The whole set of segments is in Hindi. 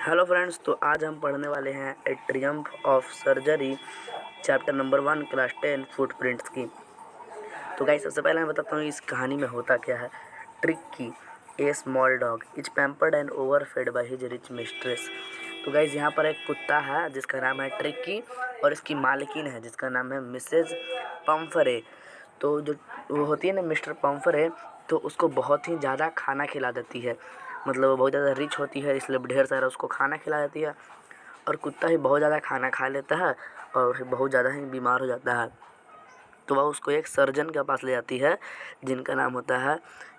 हेलो फ्रेंड्स, तो आज हम पढ़ने वाले हैं a triumph of surgery chapter number 1 class 10 footprints की। तो गाइस, सबसे पहले मैं बताता हूँ इस कहानी में होता क्या है। Tricky A small dog is pampered and over fade by his rich mistress. तो गाइस, यहाँ पर एक कुत्ता है जिसका नाम है ट्रिकी और इसकी मालकिन है जिसका नाम है मिसेज पम्फरे। तो जो वो होती है ना मिस्टर पम्फरे, तो उसको बहुत ही ज़्यादा खाना खिला देती है। मतलब वो बहुत ज़्यादा रिच होती है, इसलिए ढेर सारा उसको खाना खिला देती है। और कुत्ता ही बहुत ज़्यादा खाना खा लेता है और बहुत ज़्यादा ही बीमार हो जाता है। तो वह उसको एक सर्जन के पास ले जाती है जिनका नाम होता है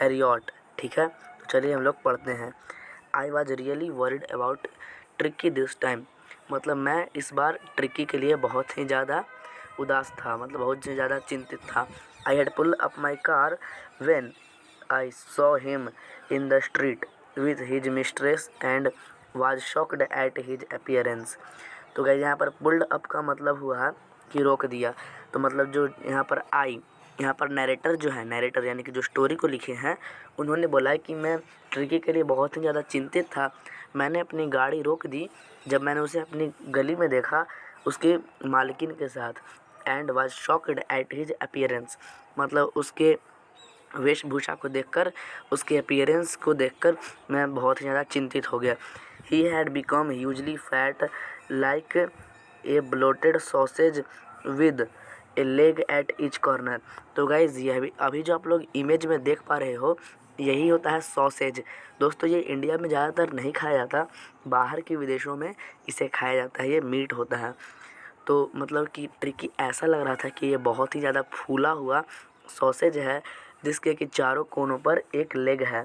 हैरियट। ठीक है, तो चलिए हम लोग पढ़ते हैं। I was really worried about tricky this time. मतलब मैं इस बार ट्रिकी के लिए बहुत ही ज़्यादा उदास था, मतलब बहुत ही ज़्यादा चिंतित था। I had pull up my car when I saw him in the street with his mistress and was shocked at his appearance। तो गाइस, यहाँ पर पुल्ड अप का मतलब हुआ कि रोक दिया। तो मतलब जो यहाँ पर यहाँ पर नैरेटर जो है, नैरेटर यानी कि जो स्टोरी को लिखे हैं, उन्होंने बोला है कि मैं ट्रिकी के लिए बहुत ही ज़्यादा चिंतित था। मैंने अपनी गाड़ी रोक दी जब मैंने उसे अपनी गली में देखा उसके मालकिन के साथ। And was shocked at his appearance, मतलब उसके वेशभूषा को देखकर, उसके अपीयरेंस को देखकर मैं बहुत ही ज़्यादा चिंतित हो गया। He had become hugely fat like a bloated sausage with A leg at each corner. तो गाइज, यह अभी जो आप लोग इमेज में देख पा रहे हो, यही होता है सॉसेज। दोस्तों, ये इंडिया में ज़्यादातर नहीं खाया जाता, बाहर के विदेशों में इसे खाया जाता है, ये मीट होता है। तो मतलब कि ट्रिकी ऐसा लग रहा था कि ये बहुत ही ज़्यादा फूला हुआ सॉसेज है जिसके कि चारों कोनों पर एक लेग है।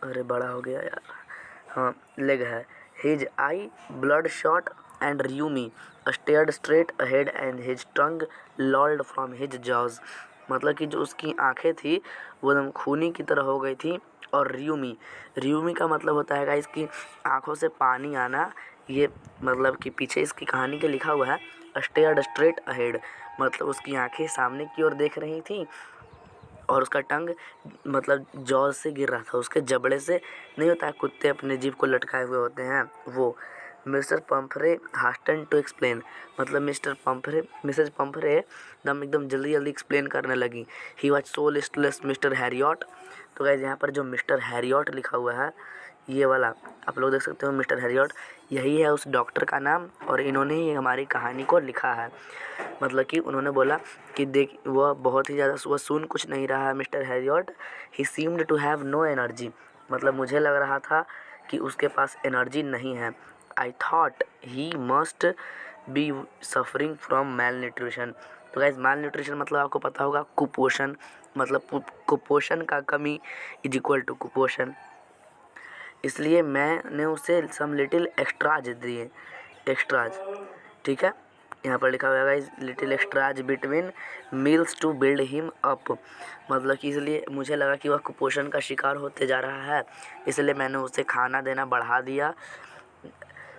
अरे बड़ा हो गया यार, हाँ लेग है। His eye bloodshot and rheumy stared straight ahead and his tongue lolled from his jaws. मतलब कि जो उसकी आंखें थी वो एकदम खूनी की तरह हो गई थी। और र्यूमी का मतलब होता है गाइस कि आंखों से पानी आना। ये मतलब कि पीछे इसकी कहानी के लिखा हुआ है स्टेयर्ड स्ट्रेट अहेड, मतलब उसकी आंखें सामने की ओर देख रही थी और उसका टंग मतलब जॉज से गिर रहा था, उसके जबड़े से नहीं होता है, कुत्ते अपने जीभ को लटकाए हुए होते हैं वो। मिस्टर पम्फरे हास्टन टू एक्सप्लेन, मतलब मिसेज पम्फरे एकदम जल्दी जल्दी एक्सप्लेन करने लगी। He was so listless mister Harriet. तो गाइस, यहाँ पर जो मिस्टर हैरियट लिखा हुआ है, ये वाला आप लोग देख सकते हो, मिस्टर हैरियट यही है उस डॉक्टर का नाम और इन्होंने ही हमारी कहानी को लिखा है। मतलब कि उन्होंने बोला कि देख, वह बहुत ही ज़्यादा, वह सुन कुछ नहीं रहा है mister Herriot. He seemed to have no energy, मतलब मुझे लग रहा था कि उसके पास एनर्जी नहीं है। I thought he must be suffering from malnutrition. तो गाइस, मैल न्यूट्रिशन मतलब आपको पता होगा कुपोषण, मतलब कुपोषण का कमी इज इक्वल टू कुपोषण। इसलिए मैंने उसे सम लिटिल एक्स्ट्राज दिए, एक्स्ट्राज। ठीक है, यहाँ पर लिखा हुआ है guys little extras between meals to build him up. मतलब कि इसलिए मुझे लगा कि वह कुपोषण का शिकार होते जा रहा है, इसलिए मैंने उसे खाना देना बढ़ा दिया।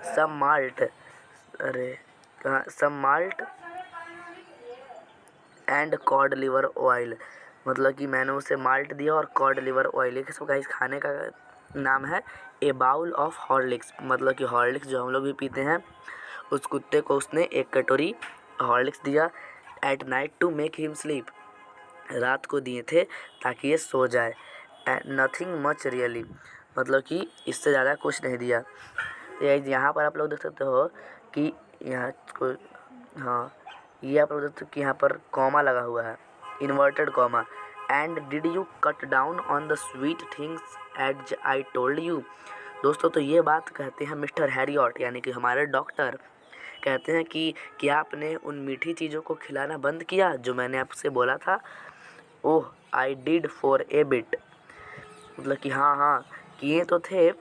सम माल्ट, अरे कहाँ, some malt and cod liver oil, मतलब कि मैंने उसे माल्ट दिया और कॉड लिवर ऑयल। ये सब गाइस खाने का नाम है। ए बाउल ऑफ हॉर्लिक्स, मतलब कि हॉर्लिक्स जो हम लोग भी पीते हैं, उस कुत्ते को उसने एक कटोरी हॉर्लिक्स दिया। At night to make him sleep, रात को दिए थे ताकि ये सो जाए। नथिंग मच रियली, मतलब कि इससे ज़्यादा कुछ नहीं दिया। यहाँ पर आप लोग देख सकते हो कि यहाँ को, हाँ ये आप लोग देख सकते हो कि यहाँ पर कॉमा लगा हुआ है, inverted comma. And did you cut down on the sweet things as I told you. दोस्तों, तो ये बात कहते हैं मिस्टर हैरियट यानी कि हमारे डॉक्टर, कहते हैं कि क्या आपने उन मीठी चीज़ों को खिलाना बंद किया जो मैंने आपसे बोला था। Oh I did for a bit, मतलब कि हाँ हाँ किए तो थे,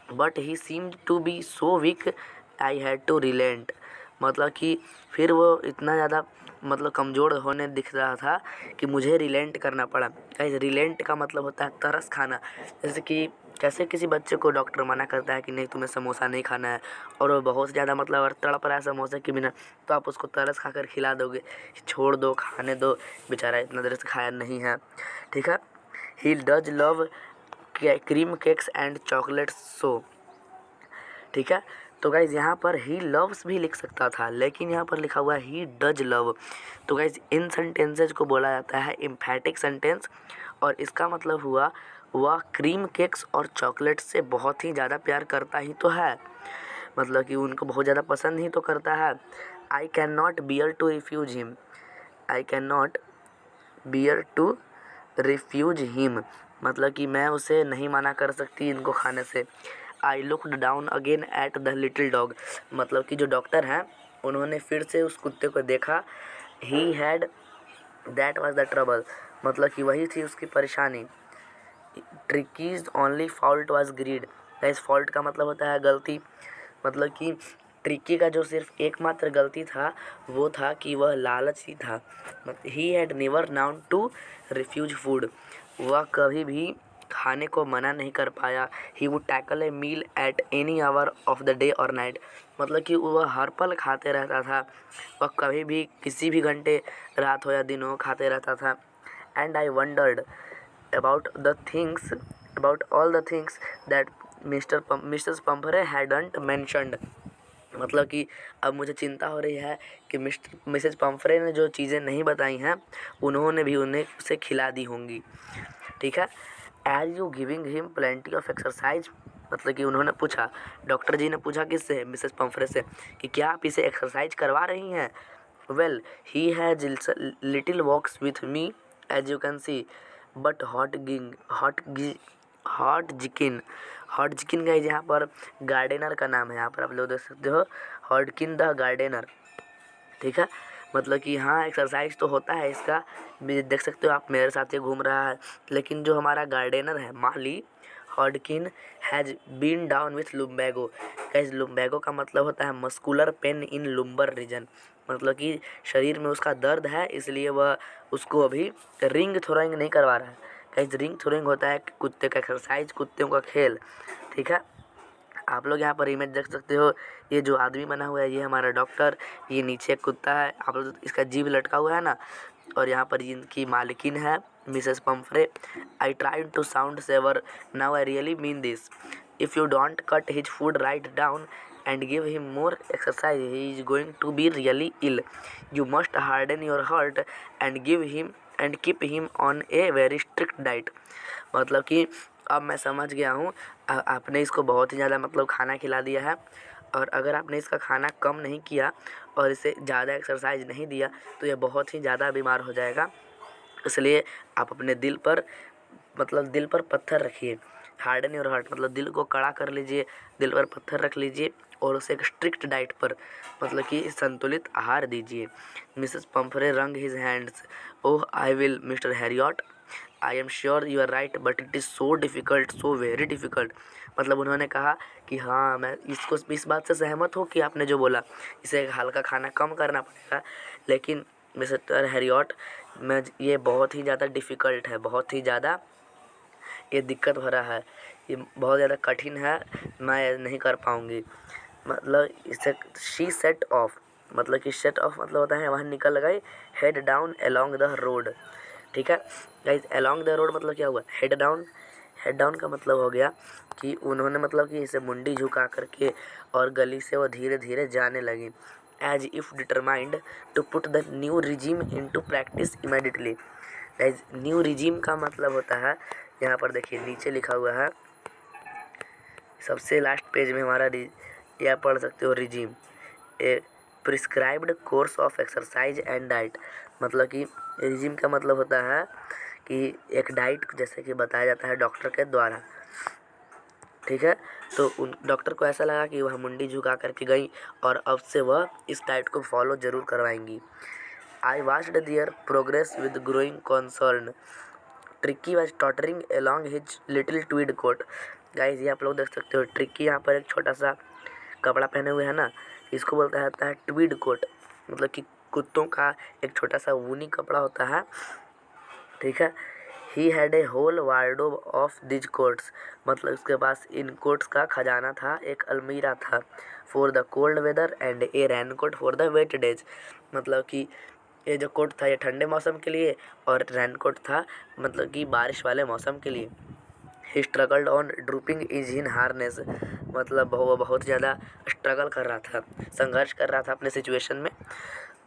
but he seemed to be so weak I had to relent. मतलब कि फिर वो इतना ज़्यादा मतलब कमज़ोर होने दिख रहा था कि मुझे रिलेंट करना पड़ा। गाइस, रिलेंट का मतलब होता है तरस खाना। जैसे कि कैसे किसी बच्चे को डॉक्टर मना करता है कि नहीं तुम्हें समोसा नहीं खाना है, और वो बहुत ज़्यादा मतलब अगर तड़प रहा है समोसे के बिना, तो आप उसको तरस खाकर खिला दोगे, छोड़ दो, खाने दो, बेचारा इतना देर से खाया नहीं है। ठीक है, he does love cream cakes and chocolates so, ठीक है। तो गाइज़ यहाँ पर ही लव्स भी लिख सकता था, लेकिन यहाँ पर लिखा हुआ है ही डज लव। तो गाइज़ इन सेंटेंसेज को बोला जाता है एम्फैटिक सेंटेंस, और इसका मतलब हुआ वह क्रीम केक्स और चॉकलेट से बहुत ही ज़्यादा प्यार करता ही तो है, मतलब कि उनको बहुत ज़्यादा पसंद ही तो करता है। I can not bear to refuse him, I can not bear to refuse him, मतलब कि मैं उसे नहीं मना कर सकती इनको खाने से। I looked down again at the little dog, मतलब कि जो डॉक्टर हैं उन्होंने फिर से उस कुत्ते को देखा। He had that was the trouble, मतलब कि वही थी उसकी परेशानी। Tricki's only fault was greed, guys fault का मतलब होता है गलती, मतलब कि ट्रिकी का जो सिर्फ एकमात्र गलती था वो था कि वह लालची था। He had never known to refuse food, वह कभी भी खाने को मना नहीं कर पाया। He would tackle a meal at any hour of the day और नाइट, मतलब कि वह हर पल खाते रहता था, वह कभी भी किसी भी घंटे रात हो या दिन हो खाते रहता था। And I wandered about the things about all the things that mister पंफरे hadn't mentioned, मतलब कि अब मुझे चिंता हो रही है कि मिसेज पंफरे ने जो चीज़ें नहीं बताई हैं उन्होंने भी उन्हें उसे खिला दी होंगी। ठीक है। Are you giving him plenty of exercise, मतलब कि उन्होंने पूछा, डॉक्टर जी ने पूछा किससे, मिसेज पंफरे से, कि क्या आप इसे एक्सरसाइज करवा रही हैं। Well he has little walks with me as you can see, but Hodgkin का यहाँ पर गार्डनर का नाम है, यहाँ पर आप लोग देख सकते हो हॉटकिन द गार्डनर। ठीक है, मतलब कि हाँ एक्सरसाइज तो होता है इसका, देख सकते हो आप मेरे साथ ही घूम रहा है, लेकिन जो हमारा गार्डनर है माली Hodgkin has been down with lumbago. Guys lumbago का मतलब होता है muscular pain in lumbar region, मतलब कि शरीर में उसका दर्द है इसलिए वह उसको अभी रिंग थ्रोइंग नहीं करवा रहा है। गाइस रिंग थ्रोइंग होता है कुत्ते का एक्सरसाइज, कुत्तों का खेल। ठीक है, आप लोग यहाँ पर इमेज देख सकते हो, ये जो आदमी बना हुआ है ये हमारा डॉक्टर, ये नीचे एक कुत्ता है, आप लोग इसका जीभ लटका हुआ है ना, और यहाँ पर इनकी मालकिन है Mrs Pumphrey. I tried to sound severe, now I really mean this, if you don't cut his food right down and give him more exercise he is going to be really ill, you must harden your heart and give him and keep him on a very strict diet, मतलब कि अब मैं समझ गया हूँ, आपने इसको बहुत ही ज़्यादा मतलब खाना खिला दिया है, और अगर आपने इसका खाना कम नहीं किया और इसे ज़्यादा एक्सरसाइज नहीं दिया तो ये बहुत ही ज़्यादा बीमार हो जाएगा। इसलिए आप अपने दिल पर मतलब दिल पर पत्थर रखिए, हार्डन योर हार्ट मतलब दिल को कड़ा कर लीजिए, दिल पर पत्थर रख लीजिए और उसे एक स्ट्रिक्ट डाइट पर मतलब कि संतुलित आहार दीजिए। Mrs Pumphrey wrung his hands, oh I will mister Herriot, I am sure you are right but it is so difficult, so very difficult, मतलब उन्होंने कहा कि हाँ मैं इसको इस बात से सहमत हूँ कि आपने जो बोला इसे हल्का खाना कम करना पड़ेगा, लेकिन मिस्टर हैरियट मैं ये बहुत ही ज़्यादा डिफ़िकल्ट है, बहुत ही ज़्यादा ये दिक्कत भरा है, ये बहुत ज़्यादा कठिन है, मैं नहीं कर पाऊँगी। मतलब इसे शी सेट ऑफ, मतलब कि सेट ऑफ मतलब होता है वहाँ निकल गई, head down along the road. ठीक है गाइस, अलोंग द रोड मतलब क्या हुआ, हेड डाउन, हेड डाउन का मतलब हो गया कि उन्होंने मतलब कि इसे मुंडी झुका करके और गली से वो धीरे धीरे जाने लगी। As if determined to put the new regime into practice immediately. Guys new regime का मतलब होता है, यहाँ पर देखिए नीचे लिखा हुआ है सबसे लास्ट पेज में हमारा, यह पढ़ सकते हो regime, A prescribed course of exercise and diet, मतलब कि रिजीम का मतलब होता है कि एक डाइट जैसे कि बताया जाता है डॉक्टर के द्वारा। ठीक है, तो उन डॉक्टर को ऐसा लगा कि वह मुंडी झुका करके गई और अब से वह इस डाइट को फॉलो ज़रूर करवाएंगी। I watched their progress with growing concern, tricky was tottering along his little tweed coat. Guys ये आप लोग देख सकते हो, ट्रिकी यहाँ पर एक छोटा सा कपड़ा पहने हुए है ना, इसको बोलता जाता है ट्वीड कोट, मतलब कि कुत्तों का एक छोटा सा ऊनी कपड़ा होता है। ठीक है, he had a whole wardrobe of these coats, मतलब उसके पास इन कोट्स का खजाना था, एक अलमीरा था। For the cold weather and a raincoat for the wet days, मतलब कि ये जो कोट था ये ठंडे मौसम के लिए और रैन कोट था मतलब कि बारिश वाले मौसम के लिए। He struggled on drooping is in harness, मतलब वो बहुत ज़्यादा स्ट्रगल कर रहा था, संघर्ष कर रहा था अपने सिचुएशन में।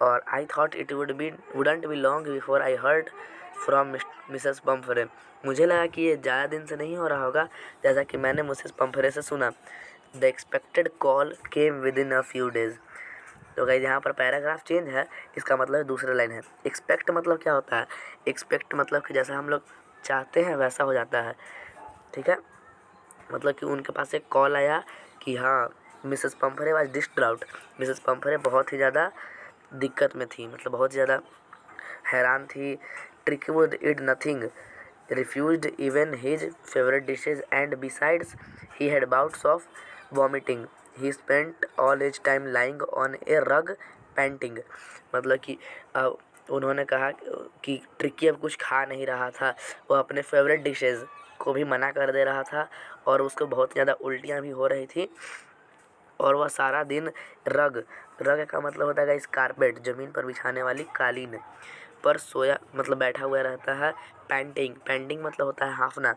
और I thought it wouldn't be long before I heard from Mrs Pumphrey, मुझे लगा कि ये ज़्यादा दिन से नहीं हो रहा होगा जैसा कि मैंने मिसेस पम्फरे से सुना। The expected call came with in a few days. तो गाइस यहाँ पर पैराग्राफ चेंज है, इसका मतलब दूसरा लाइन है। एक्सपेक्ट मतलब क्या होता है, एक्सपेक्ट मतलब कि जैसा हम लोग चाहते हैं वैसा हो जाता है, ठीक है। मतलब कि उनके पास एक कॉल आया कि हाँ मिसेस पम्फरे वाज डिस्ट्राउट, मिसेस पम्फरे बहुत ही ज़्यादा दिक्कत में थी, मतलब बहुत ज़्यादा हैरान थी। Tricky would eat nothing, refused even his favorite dishes, and besides he had bouts of vomiting. He spent all his time lying on a rug panting. मतलब कि उन्होंने कहा कि ट्रिकी अब कुछ खा नहीं रहा था, वह अपने फेवरेट डिशेज़ को भी मना कर दे रहा था और उसको बहुत ज़्यादा उल्टियाँ भी हो रही थी। और वह सारा दिन रग का मतलब होता है इस कारपेट, ज़मीन पर बिछाने वाली कालीन पर सोया, मतलब बैठा हुआ रहता है। पैंटिंग मतलब होता है हांफना।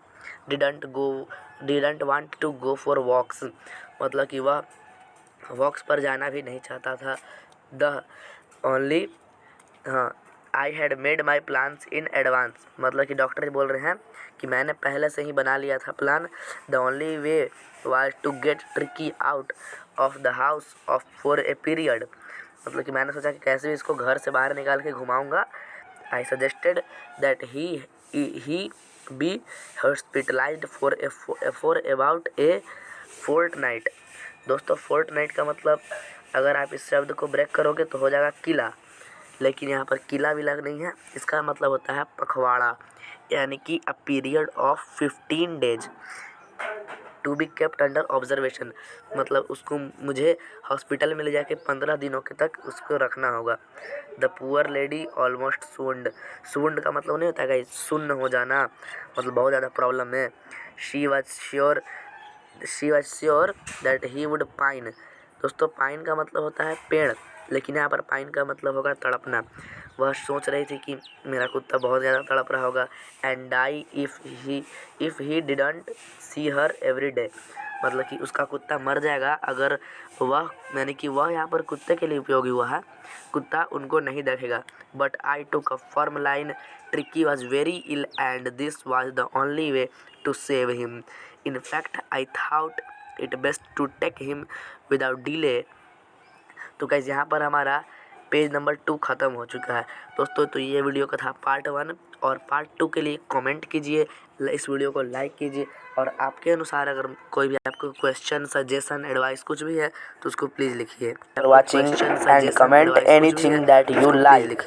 Didn't want to go for walks, मतलब कि वह वॉक्स पर जाना भी नहीं चाहता था। द ओनली हाँ I had made my plans in advance, मतलब कि डॉक्टर बोल रहे हैं कि मैंने पहले से ही बना लिया था plan. The only way was to get Tricki out of the house of for a period, मतलब कि मैंने सोचा कि कैसे भी इसको घर से बाहर निकाल के घुमाऊंगा। I suggested that he be hospitalised for about a fortnight. दोस्तों फोर्टनाइट का मतलब अगर आप इस शब्द को ब्रेक करोगे तो हो जाएगा किला, लेकिन यहाँ पर किला विला नहीं है, इसका मतलब होता है पखवाड़ा, यानी कि a period of 15 days to be kept under observation, मतलब उसको मुझे हॉस्पिटल में ले जाके 15 दिनों के तक उसको रखना होगा। द पुअर लेडी ऑलमोस्ट सूंड का मतलब नहीं होता है सुन्न हो जाना, मतलब बहुत ज़्यादा प्रॉब्लम है। She was sure that he would pine. दोस्तों पाइन का मतलब होता है पेड़, लेकिन यहाँ पर पाइन का मतलब होगा तड़पना। वह सोच रही थी कि मेरा कुत्ता बहुत ज़्यादा तड़प रहा होगा। And die if he didn't see her every day, मतलब कि उसका कुत्ता मर जाएगा अगर वह, यानी कि वह यहाँ पर कुत्ते के लिए उपयोगी हुआ है, कुत्ता उनको नहीं देखेगा। But I took a firm line, Tricki was very ill and this was the only way to save him. In fact I thought it best to take him without delay. तो गाइस यहाँ पर हमारा पेज नंबर 2 ख़त्म हो चुका है दोस्तों। तो ये वीडियो का था पार्ट 1, और पार्ट 2 के लिए कमेंट कीजिए, इस वीडियो को लाइक कीजिए, और आपके अनुसार अगर कोई भी आपको क्वेश्चन सजेशन एडवाइस कुछ भी है तो उसको प्लीज़ लिखिए। Watching and comment anything that you like.